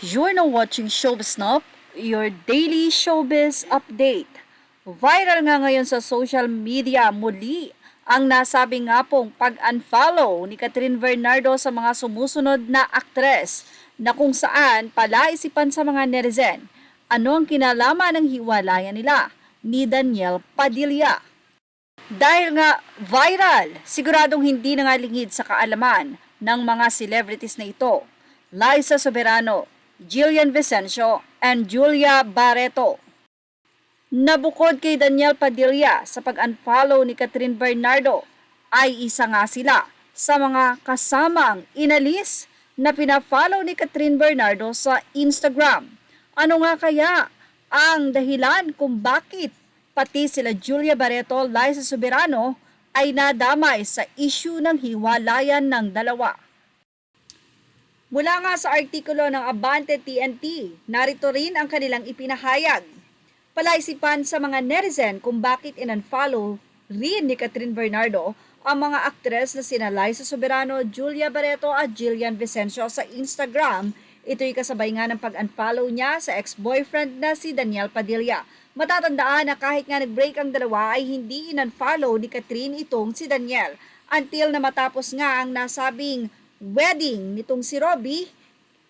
You're now watching Showbiz Snap, your daily showbiz update. Viral nga ngayon sa social media muli ang nasabi nga pong pag-unfollow ni Catherine Bernardo sa mga sumusunod na aktres na kung saan palaisipan sa mga netizen ano ang kinalaman ng hiwalayan nila ni Daniel Padilla. Dahil nga viral, siguradong hindi na nga lingid sa kaalaman ng mga celebrities na ito. Liza Soberano, Jillian Vicencio, and Julia Barreto. Nabukod kay Daniel Padilla sa pag-unfollow ni Catherine Bernardo ay isa nga sila sa mga kasamang inalis na pina-follow ni Catherine Bernardo sa Instagram. Ano nga kaya ang dahilan kung bakit pati sila Julia Barreto, Liza Soberano ay nadamay sa issue ng hiwalayan ng dalawa? Mula nga sa artikulo ng Abante TNT, narito rin ang kanilang ipinahayag. Palaisipan sa mga netizen kung bakit in-unfollow rin ni Catherine Bernardo ang mga aktres na sina Liza Soberano, Julia Barreto at Jillian Vicencio sa Instagram. Ito'y kasabay nga ng pag-unfollow niya sa ex-boyfriend na si Daniel Padilla. Matatandaan na kahit nga nag-break ang dalawa ay hindi in-unfollow ni Catherine itong si Daniel until na matapos nga ang nasabing wedding nitong si Robbie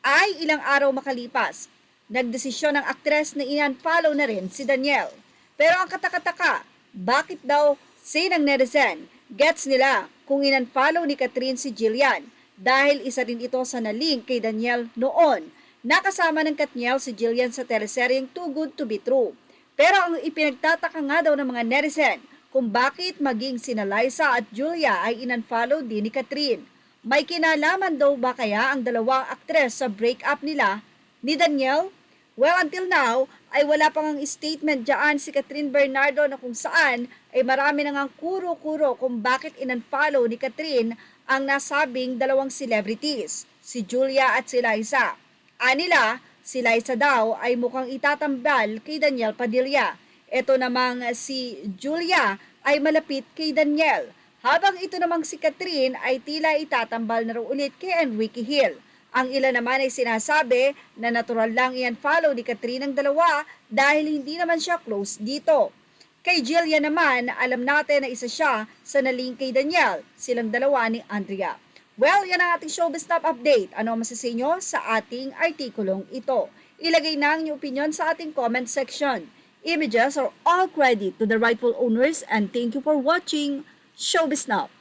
ay ilang araw makalipas. Nagdesisyon ng aktres na in-unfollow na rin si Daniel. Pero ang katakataka, bakit daw say ng netizen, gets nila kung in-unfollow ni Catherine si Jillian dahil isa rin ito sa nalink kay Daniel noon. Nakasama ng Katniel si Jillian sa teleseryeng Too Good to be True. Pero ang ipinagtataka nga daw ng mga netizen kung bakit maging sina Liza at Julia ay in-unfollow din ni Catherine. May kinalaman daw ba kaya ang dalawang aktres sa breakup nila ni Daniel? Well, until now, ay wala pang ang statement dyan si Catherine Bernardo na kung saan ay marami nang ang kuro-kuro kung bakit in-unfollow ni Catherine ang nasabing dalawang celebrities, si Julia at si Liza. Anila, si Liza daw ay mukhang itatambal kay Daniel Padilla. Ito namang si Julia ay malapit kay Daniel. Habang ito namang si Catherine ay tila itatambal na raw ulit kay Enrique Hill. Ang ilan naman ay sinasabi na natural lang i-unfollow ni Catherine ang dalawa dahil hindi naman siya close dito. Kay Julia naman, alam natin na isa siya sa nalink kay Daniel, silang dalawa ni Andrea. Well, yan ang ating Showbiz Top Update. Ano ang masasabi nyo sa ating artikulong ito? Ilagay na ang inyong opinion sa ating comment section. Images are all credit to the rightful owners and thank you for watching Showbiz Now.